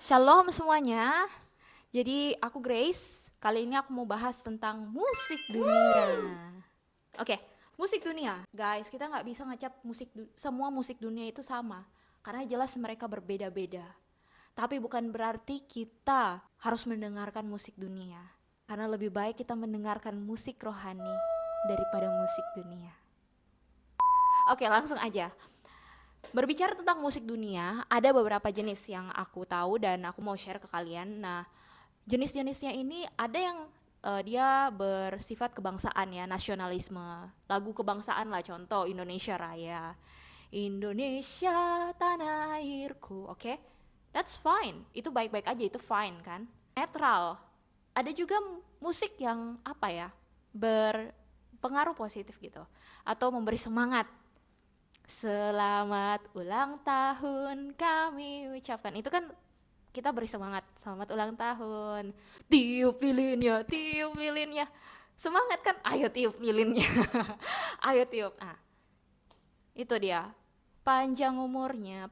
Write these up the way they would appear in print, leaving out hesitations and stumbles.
Shalom semuanya. Jadi aku Grace. Kali ini aku mau bahas tentang musik dunia. Oke, musik dunia. Guys, kita nggak bisa ngecap semua musik dunia itu sama. Karena jelas mereka berbeda-beda. Tapi bukan berarti kita harus mendengarkan musik dunia. Karena lebih baik kita mendengarkan musik rohani daripada musik dunia. Oke, langsung aja. Berbicara tentang musik dunia, ada beberapa jenis yang aku tahu dan aku mau share ke kalian. Nah, jenis-jenisnya ini ada yang dia bersifat kebangsaan ya, nasionalisme. Lagu kebangsaan lah, contoh Indonesia Raya. Indonesia tanah airku, oke? That's fine, itu baik-baik aja, itu fine kan? Netral. Ada juga musik yang apa ya, berpengaruh positif gitu. Atau memberi semangat. Selamat ulang tahun kami ucapkan. Itu kan kita beri semangat, selamat ulang tahun, tiup lilinnya, semangat kan, ayo tiup lilinnya. Ayo tiup. Nah, itu dia, panjang umurnya,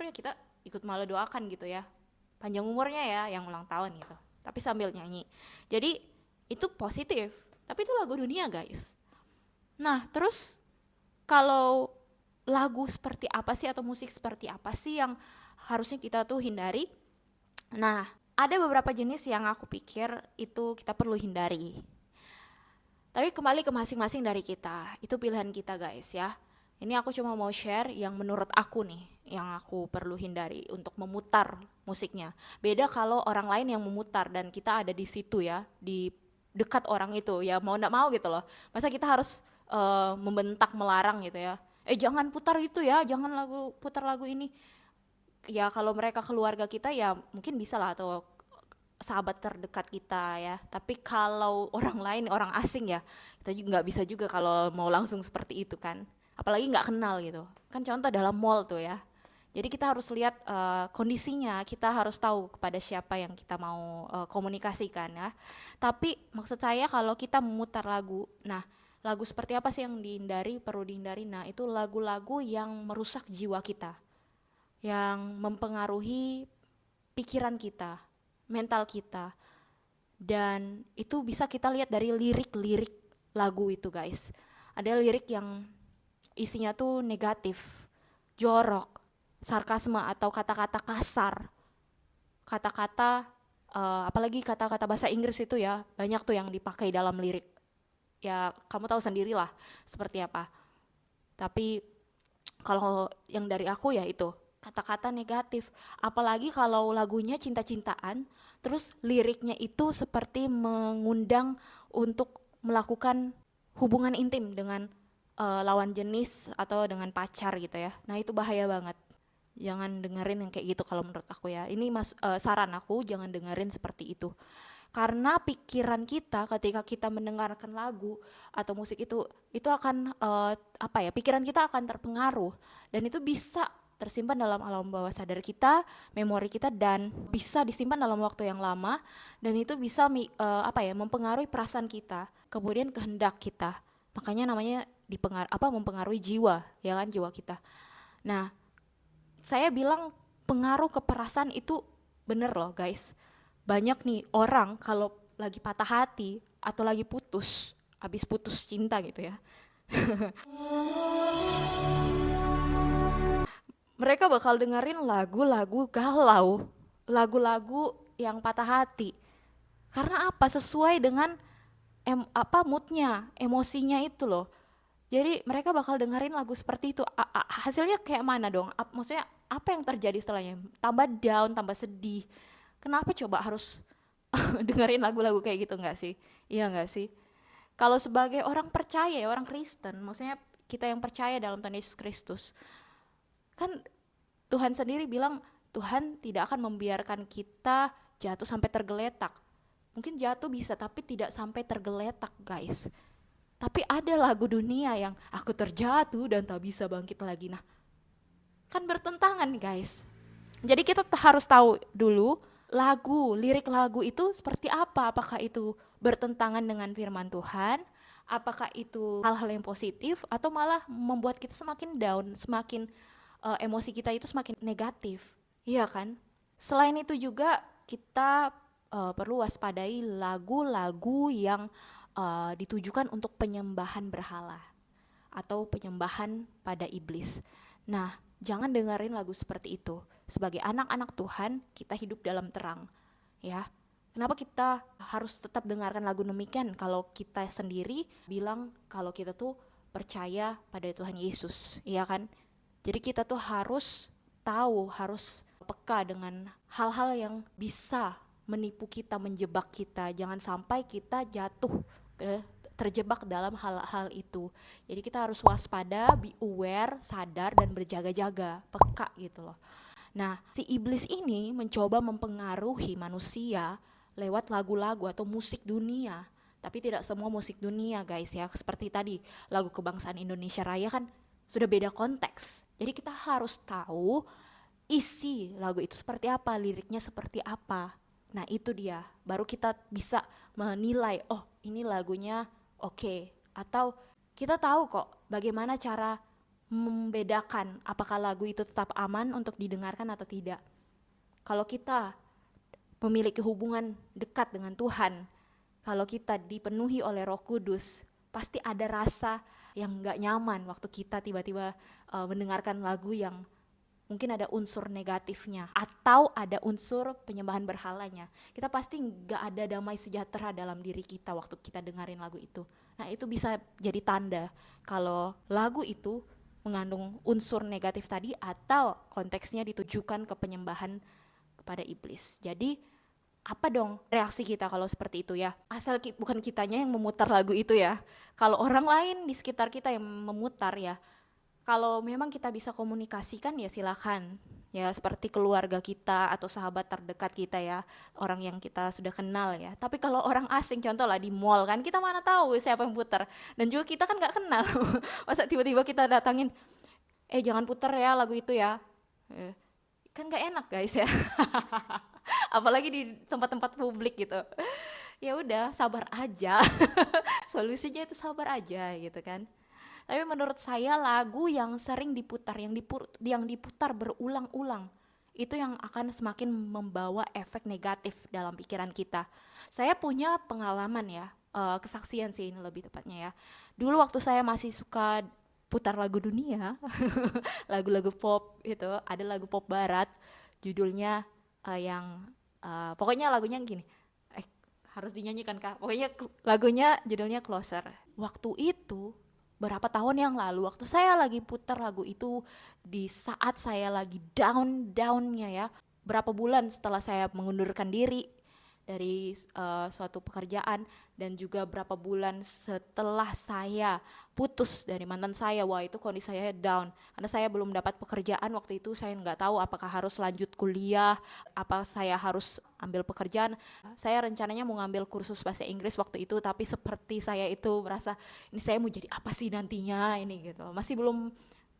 kita ikut malu doakan gitu ya, panjang umurnya ya yang ulang tahun gitu, tapi sambil nyanyi. Jadi itu positif, tapi itu lagu dunia guys. Nah terus, kalau lagu seperti apa sih atau musik seperti apa sih yang harusnya kita tuh hindari? Nah, ada beberapa jenis yang aku pikir itu kita perlu hindari. Tapi kembali ke masing-masing dari kita, itu pilihan kita guys ya. Ini aku cuma mau share yang menurut aku nih, yang aku perlu hindari untuk memutar musiknya. Beda kalau orang lain yang memutar dan kita ada di situ ya, di dekat orang itu ya, mau nggak mau gitu loh. Masa kita harus membentak, melarang gitu ya. Jangan putar itu ya, jangan putar lagu ini. Ya kalau mereka keluarga kita ya mungkin bisa lah, atau sahabat terdekat kita ya. Tapi kalau orang lain, orang asing ya, kita juga nggak bisa juga kalau mau langsung seperti itu kan. Apalagi nggak kenal gitu. Kan contoh dalam mall tuh ya. Jadi kita harus lihat kondisinya, kita harus tahu kepada siapa yang kita mau komunikasikan ya. Tapi maksud saya kalau kita memutar lagu, nah lagu seperti apa sih yang dihindari, perlu dihindari? Nah itu lagu-lagu yang merusak jiwa kita, yang mempengaruhi pikiran kita, mental kita. Dan itu bisa kita lihat dari lirik-lirik lagu itu guys. Ada lirik yang isinya tuh negatif, jorok, sarkasme atau kata-kata kasar. Kata-kata apalagi kata-kata bahasa Inggris itu ya, banyak tuh yang dipakai dalam lirik. Ya kamu tahu sendirilah seperti apa. Tapi kalau yang dari aku ya itu kata-kata negatif, apalagi kalau lagunya cinta-cintaan, terus liriknya itu seperti mengundang untuk melakukan hubungan intim dengan lawan jenis atau dengan pacar gitu ya. Nah itu bahaya banget. Jangan dengerin yang kayak gitu kalau menurut aku ya. Ini saran aku, jangan dengerin seperti itu. Karena pikiran kita ketika kita mendengarkan lagu atau musik itu akan apa ya, pikiran kita akan terpengaruh dan itu bisa tersimpan dalam alam bawah sadar kita, memori kita, dan bisa disimpan dalam waktu yang lama, dan itu bisa apa ya, mempengaruhi perasaan kita, kemudian kehendak kita. Makanya namanya mempengaruhi jiwa, ya kan, jiwa kita. Nah, saya bilang pengaruh ke perasaan itu bener loh guys. Banyak nih orang kalau lagi patah hati atau lagi habis putus cinta gitu ya. Mereka bakal dengerin lagu-lagu galau, lagu-lagu yang patah hati. Karena apa? Sesuai dengan moodnya, emosinya itu loh. Jadi mereka bakal dengerin lagu seperti itu. Hasilnya kayak mana dong? Maksudnya apa yang terjadi setelahnya? Tambah down, tambah sedih. Kenapa coba harus dengerin lagu-lagu kayak gitu, nggak sih? Iya nggak sih? Kalau sebagai orang percaya, orang Kristen, maksudnya kita yang percaya dalam Tuhan Yesus Kristus, kan Tuhan sendiri bilang Tuhan tidak akan membiarkan kita jatuh sampai tergeletak. Mungkin jatuh bisa, tapi tidak sampai tergeletak guys. Tapi ada lagu dunia yang aku terjatuh dan tak bisa bangkit lagi. Nah, kan bertentangan guys. Jadi kita harus tahu dulu lirik lagu itu seperti apa. Apakah itu bertentangan dengan firman Tuhan? Apakah itu hal-hal yang positif atau malah membuat kita semakin down, semakin emosi kita itu semakin negatif. Iya kan? Selain itu juga kita perlu waspadai lagu-lagu yang ditujukan untuk penyembahan berhala atau penyembahan pada iblis. Nah, jangan dengerin lagu seperti itu. Sebagai anak-anak Tuhan, kita hidup dalam terang, ya. Kenapa kita harus tetap dengarkan lagu demikian kalau kita sendiri bilang kalau kita tuh percaya pada Tuhan Yesus, iya kan? Jadi kita tuh harus tahu, harus peka dengan hal-hal yang bisa menipu kita, menjebak kita. Jangan sampai kita jatuh terjebak dalam hal-hal itu. Jadi kita harus waspada, be aware, sadar dan berjaga-jaga, peka gitu loh. Nah, si iblis ini mencoba mempengaruhi manusia lewat lagu-lagu atau musik dunia. Tapi tidak semua musik dunia, guys, ya. Seperti tadi, lagu kebangsaan Indonesia Raya kan sudah beda konteks. Jadi kita harus tahu isi lagu itu seperti apa, liriknya seperti apa. Nah, itu dia. Baru kita bisa menilai, oh, ini lagunya oke. Atau kita tahu kok bagaimana cara membedakan apakah lagu itu tetap aman untuk didengarkan atau tidak. Kalau kita memiliki hubungan dekat dengan Tuhan, kalau kita dipenuhi oleh Roh Kudus, pasti ada rasa yang gak nyaman waktu kita tiba-tiba mendengarkan lagu yang mungkin ada unsur negatifnya atau ada unsur penyembahan berhalanya. Kita pasti gak ada damai sejahtera dalam diri kita waktu kita dengerin lagu itu. Nah, itu bisa jadi tanda kalau lagu itu mengandung unsur negatif tadi atau konteksnya ditujukan ke penyembahan kepada iblis. Jadi apa dong reaksi kita kalau seperti itu ya? Asal bukan kitanya yang memutar lagu itu ya. Kalau orang lain di sekitar kita yang memutar ya, kalau memang kita bisa komunikasikan ya silakan. Ya seperti keluarga kita atau sahabat terdekat kita ya, orang yang kita sudah kenal ya. Tapi kalau orang asing, contoh lah di mall kan, kita mana tahu siapa yang putar. Dan juga kita kan nggak kenal. Masa tiba-tiba kita datangin, jangan putar ya lagu itu ya. Kan nggak enak guys ya. Apalagi di tempat-tempat publik gitu. Ya udah, sabar aja. Solusinya itu sabar aja gitu kan. Tapi menurut saya lagu yang sering diputar, yang diputar berulang-ulang, itu yang akan semakin membawa efek negatif dalam pikiran kita. Saya punya pengalaman ya, kesaksian sih ini lebih tepatnya ya. Dulu waktu saya masih suka putar lagu dunia, lagu-lagu pop itu, ada lagu pop barat, judulnya pokoknya lagunya gini, harus dinyanyikan kak, pokoknya lagunya judulnya Closer. Waktu itu berapa tahun yang lalu waktu saya lagi putar lagu itu di saat saya lagi down-downnya ya, berapa bulan setelah saya mengundurkan diri dari suatu pekerjaan dan juga berapa bulan setelah saya putus dari mantan saya, wah itu kondisi saya down karena saya belum dapat pekerjaan waktu itu. Saya nggak tahu apakah harus lanjut kuliah, apa saya harus ambil pekerjaan. Saya rencananya mau ngambil kursus bahasa Inggris waktu itu, tapi seperti saya itu merasa ini saya mau jadi apa sih nantinya ini gitu, masih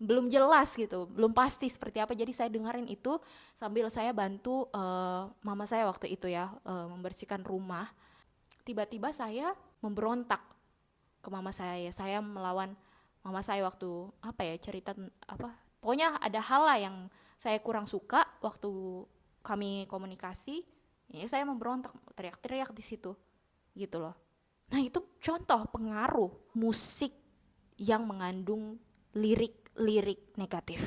belum jelas gitu, belum pasti seperti apa. Jadi saya dengerin itu sambil saya bantu mama saya waktu itu ya, membersihkan rumah. Tiba-tiba saya memberontak ke mama saya melawan mama saya waktu cerita pokoknya ada hal lah yang saya kurang suka waktu kami komunikasi. Ya saya memberontak, teriak-teriak di situ gitu loh. Nah itu contoh pengaruh musik yang mengandung lirik negatif,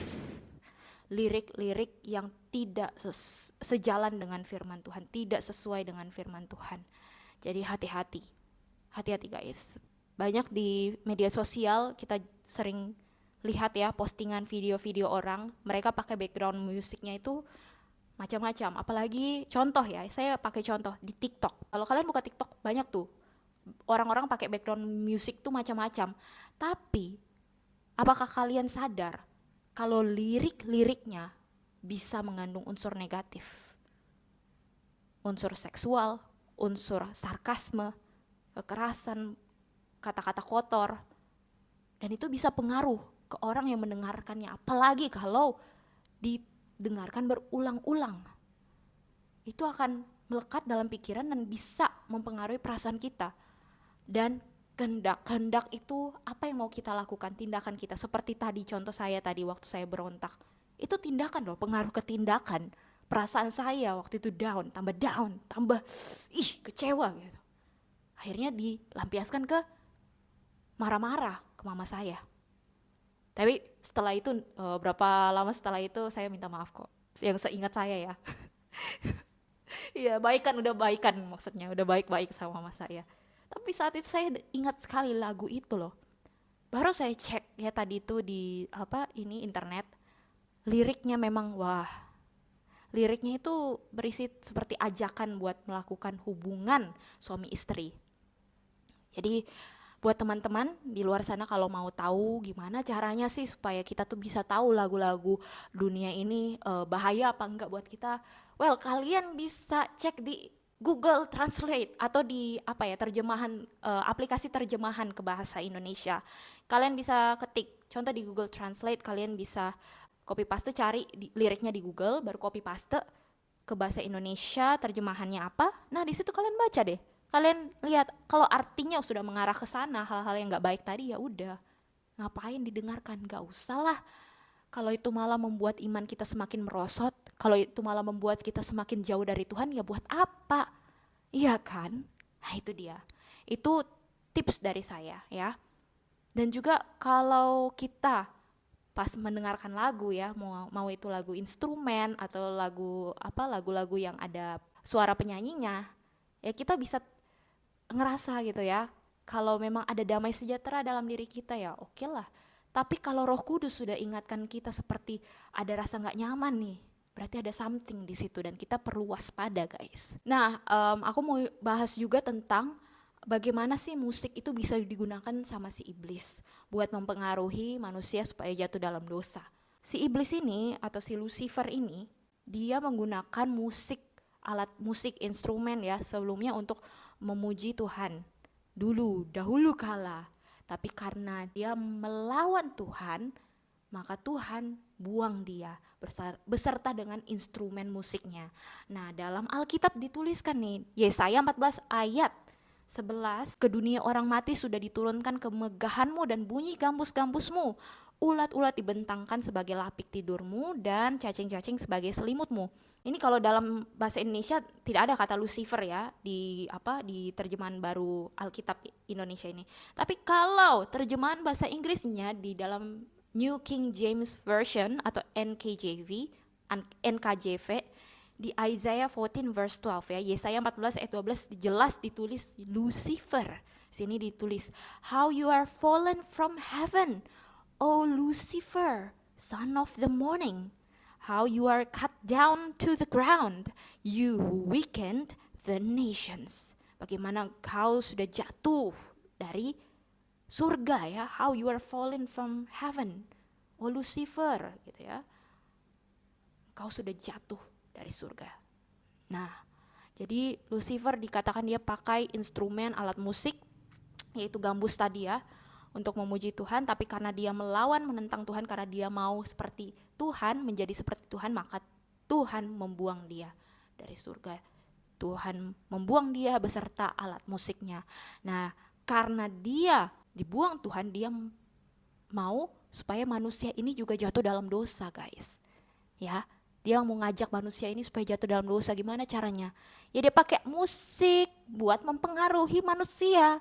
lirik-lirik yang tidak sejalan dengan firman Tuhan, tidak sesuai dengan firman Tuhan. Jadi hati-hati guys. Banyak di media sosial kita sering lihat ya postingan video-video orang, mereka pakai background musiknya itu macam-macam. Apalagi contoh ya, saya pakai contoh di TikTok. Kalau kalian buka TikTok banyak tuh orang-orang pakai background musik tuh macam-macam. Tapi apakah kalian sadar kalau lirik-liriknya bisa mengandung unsur negatif? Unsur seksual, unsur sarkasme, kekerasan, kata-kata kotor. Dan itu bisa pengaruh ke orang yang mendengarkannya. Apalagi kalau didengarkan berulang-ulang. Itu akan melekat dalam pikiran dan bisa mempengaruhi perasaan kita. Dan kehendak itu apa yang mau kita lakukan, tindakan kita. Seperti tadi contoh saya tadi waktu saya berontak, itu tindakan loh, pengaruh ke tindakan, perasaan saya waktu itu down, tambah kecewa gitu. Akhirnya dilampiaskan ke marah-marah ke mama saya. Tapi setelah itu berapa lama setelah itu saya minta maaf kok. Yang seingat saya ya. Iya, udah baikan maksudnya, udah baik-baik sama mama saya. Tapi saat itu saya ingat sekali lagu itu loh. Baru saya cek ya tadi itu di internet. Liriknya memang liriknya itu berisi seperti ajakan buat melakukan hubungan suami istri. Jadi buat teman-teman di luar sana kalau mau tahu gimana caranya sih supaya kita tuh bisa tahu lagu-lagu dunia ini bahaya apa enggak buat kita, kalian bisa cek di Google Translate atau di terjemahan aplikasi terjemahan ke bahasa Indonesia. Kalian bisa ketik contoh di Google Translate, kalian bisa copy paste, cari liriknya di Google, baru copy paste ke bahasa Indonesia terjemahannya apa. Nah di situ kalian baca deh, kalian lihat kalau artinya sudah mengarah ke sana, hal-hal yang nggak baik tadi, ya udah ngapain didengarkan, nggak usah lah. Kalau itu malah membuat iman kita semakin merosot, kalau itu malah membuat kita semakin jauh dari Tuhan, ya buat apa? Iya kan? Nah itu dia, itu tips dari saya ya. Dan juga kalau kita pas mendengarkan lagu ya, mau itu lagu instrumen atau lagu-lagu yang ada suara penyanyinya, ya kita bisa ngerasa gitu ya, kalau memang ada damai sejahtera dalam diri kita, ya oke lah. Tapi kalau Roh Kudus sudah ingatkan kita seperti ada rasa nggak nyaman nih, berarti ada something di situ dan kita perlu waspada guys. Nah aku mau bahas juga tentang bagaimana sih musik itu bisa digunakan sama si iblis buat mempengaruhi manusia supaya jatuh dalam dosa. Si iblis ini atau si Lucifer ini, dia menggunakan alat musik, instrumen ya sebelumnya untuk memuji Tuhan dahulu kala. Tapi karena dia melawan Tuhan, maka Tuhan buang dia beserta dengan instrumen musiknya. Nah dalam Alkitab dituliskan nih, Yesaya 14 ayat 11, ke dunia orang mati sudah diturunkan kemegahanmu dan bunyi gambus-gambusmu, ulat-ulat dibentangkan sebagai lapik tidurmu dan cacing-cacing sebagai selimutmu. Ini kalau dalam bahasa Indonesia tidak ada kata Lucifer ya di terjemahan baru Alkitab Indonesia ini. Tapi kalau terjemahan bahasa Inggrisnya di dalam New King James Version atau NKJV di Isaiah 14 verse 12 ya, Yesaya 14 ayat 12 jelas ditulis Lucifer. Sini ditulis, how you are fallen from heaven, O Lucifer, son of the morning. How you are cut down to the ground, you who weakened the nations. Bagaimana kau sudah jatuh dari surga ya, how you are fallen from heaven, O Lucifer gitu ya. Kau sudah jatuh dari surga. Nah, jadi Lucifer dikatakan dia pakai instrumen alat musik yaitu gambus tadi ya untuk memuji Tuhan, tapi karena dia melawan menentang Tuhan, karena dia mau seperti Tuhan, menjadi seperti Tuhan, maka Tuhan membuang dia dari surga. Tuhan membuang dia beserta alat musiknya. Nah, karena dia dibuang Tuhan, dia mau supaya manusia ini juga jatuh dalam dosa, guys. Ya, dia mau ngajak manusia ini supaya jatuh dalam dosa. Gimana caranya? Ya dia pakai musik buat mempengaruhi manusia.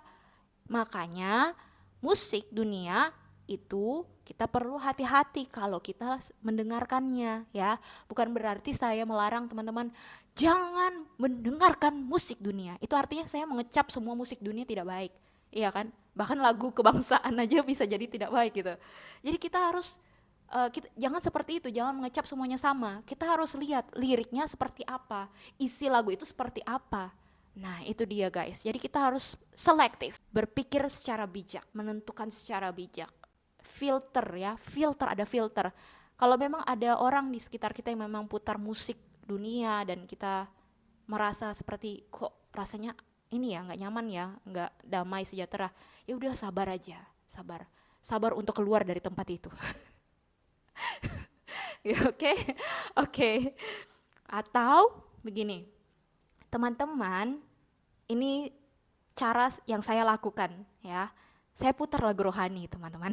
Makanya musik dunia itu kita perlu hati-hati kalau kita mendengarkannya ya. Bukan berarti saya melarang teman-teman jangan mendengarkan musik dunia. Itu artinya saya mengecap semua musik dunia tidak baik. Iya kan? Bahkan lagu kebangsaan aja bisa jadi tidak baik gitu. Jadi kita harus jangan seperti itu, jangan mengecap semuanya sama. Kita harus lihat liriknya seperti apa, isi lagu itu seperti apa. Nah itu dia guys, jadi kita harus selektif, berpikir secara bijak, menentukan secara bijak. Filter ya, ada filter. Kalau memang ada orang di sekitar kita yang memang putar musik dunia dan kita merasa seperti kok rasanya ini ya nggak nyaman ya, nggak damai sejahtera, ya udah sabar aja, sabar untuk keluar dari tempat itu. Oke. Atau begini, teman-teman, ini cara yang saya lakukan ya. Saya putar lagu rohani teman-teman.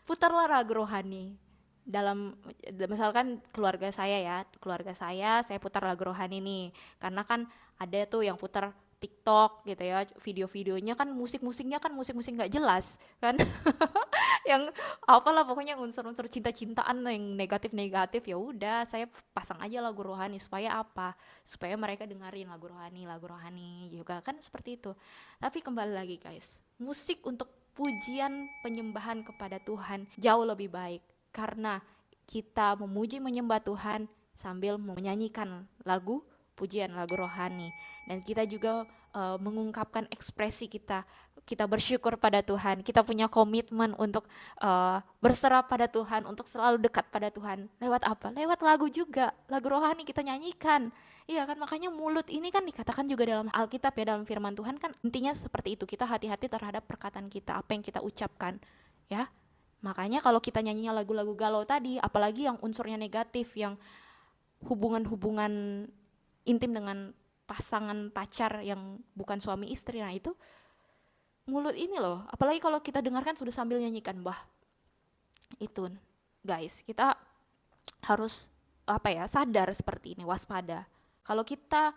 Putarlah lagu rohani. dalam misalkan keluarga saya putar lagu rohani nih, karena kan ada tuh yang putar TikTok gitu ya, video-videonya kan musik-musiknya kan musik-musik nggak jelas kan. Yang apalah pokoknya unsur-unsur cinta-cintaan yang negatif-negatif, ya udah saya pasang aja lagu rohani supaya apa? Supaya mereka dengerin lagu rohani juga kan seperti itu. Tapi kembali lagi guys, musik untuk pujian penyembahan kepada Tuhan jauh lebih baik karena kita memuji menyembah Tuhan sambil menyanyikan lagu pujian lagu rohani, dan kita juga mengungkapkan ekspresi kita bersyukur pada Tuhan, kita punya komitmen untuk berserah pada Tuhan, untuk selalu dekat pada Tuhan. Lewat apa? Lewat lagu juga, lagu rohani kita nyanyikan. Iya kan, makanya mulut ini kan dikatakan juga dalam Alkitab ya, dalam firman Tuhan kan intinya seperti itu, kita hati-hati terhadap perkataan kita, apa yang kita ucapkan ya. Makanya kalau kita nyanyinya lagu-lagu galau tadi, apalagi yang unsurnya negatif, yang hubungan-hubungan intim dengan pasangan pacar yang bukan suami istri, nah itu mulut ini loh, apalagi kalau kita dengarkan sudah sambil nyanyikan, itu guys, kita harus sadar seperti ini, waspada. Kalau kita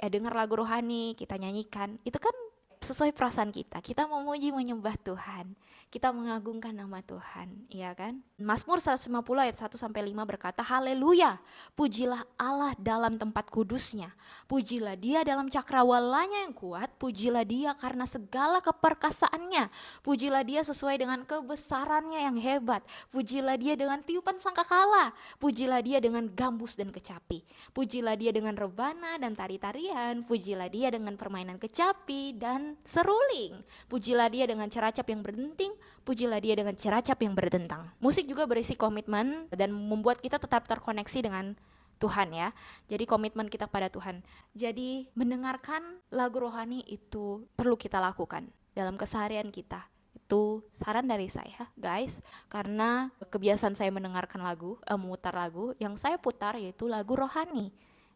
dengar lagu rohani, kita nyanyikan, itu kan sesuai perasaan kita memuji menyembah Tuhan, kita mengagungkan nama Tuhan, ya kan? Mazmur 150 ayat 1 sampai 5 berkata, haleluya, pujilah Allah dalam tempat kudusnya, pujilah Dia dalam cakrawalanya yang kuat, pujilah Dia karena segala keperkasaannya, pujilah Dia sesuai dengan kebesarannya yang hebat, pujilah Dia dengan tiupan sangkakala, pujilah Dia dengan gambus dan kecapi, pujilah Dia dengan rebana dan tari-tarian, pujilah Dia dengan permainan kecapi dan seruling, pujilah Dia dengan ceracap yang berdenting, pujilah Dia dengan ceracap yang berdentang. Musik juga berisi komitmen dan membuat kita tetap terkoneksi dengan Tuhan ya. Jadi komitmen kita pada Tuhan. Jadi mendengarkan lagu rohani itu perlu kita lakukan dalam keseharian kita. Itu saran dari saya guys, karena kebiasaan saya mendengarkan lagu, memutar lagu, yang saya putar yaitu lagu rohani.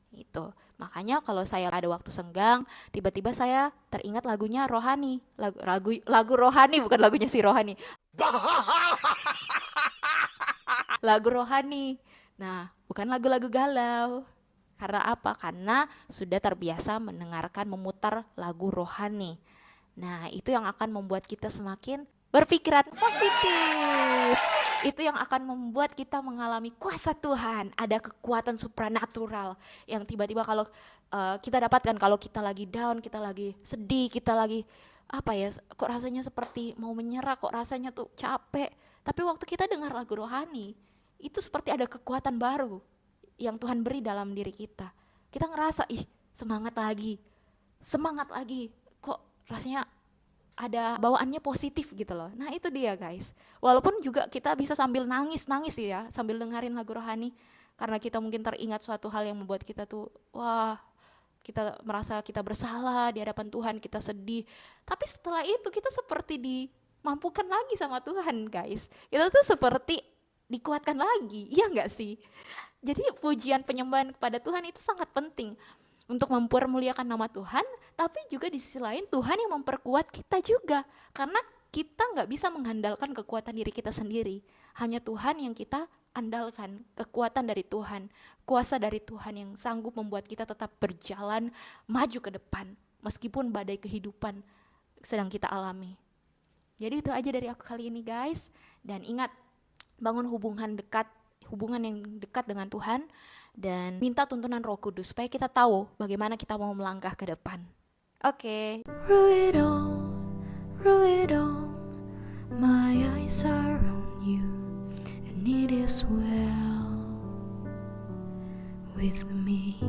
Itu makanya kalau saya ada waktu senggang, tiba-tiba saya teringat lagunya rohani, lagu rohani, bukan lagunya si rohani, lagu rohani. Nah, bukan lagu-lagu galau. Karena apa? Karena sudah terbiasa mendengarkan, memutar lagu rohani. Nah, itu yang akan membuat kita semakin berpikiran positif. Itu yang akan membuat kita mengalami kuasa Tuhan, ada kekuatan supranatural yang tiba-tiba kalau kita dapatkan kalau kita lagi down, kita lagi sedih, kita lagi kok rasanya seperti mau menyerah, kok rasanya tuh capek. Tapi waktu kita dengar lagu rohani, itu seperti ada kekuatan baru yang Tuhan beri dalam diri kita. Kita ngerasa, semangat lagi, kok rasanya ada bawaannya positif gitu loh. Nah itu dia guys, walaupun juga kita bisa sambil nangis ya, sambil dengerin lagu rohani, karena kita mungkin teringat suatu hal yang membuat kita tuh kita merasa kita bersalah di hadapan Tuhan, kita sedih, tapi setelah itu kita seperti dimampukan lagi sama Tuhan guys, kita tuh seperti dikuatkan lagi, iya gak sih? Jadi pujian penyembahan kepada Tuhan itu sangat penting untuk mempermuliakan nama Tuhan, tapi juga di sisi lain Tuhan yang memperkuat kita juga, karena kita nggak bisa mengandalkan kekuatan diri kita sendiri, hanya Tuhan yang kita andalkan, kekuatan dari Tuhan, kuasa dari Tuhan yang sanggup membuat kita tetap berjalan maju ke depan, meskipun badai kehidupan sedang kita alami. Jadi itu aja dari aku kali ini guys, dan ingat, bangun hubungan yang dekat dengan Tuhan, dan minta tuntunan Roh Kudus supaya kita tahu bagaimana kita mau melangkah ke depan. Oke. Through it all, my eyes are on you, and it is well with me.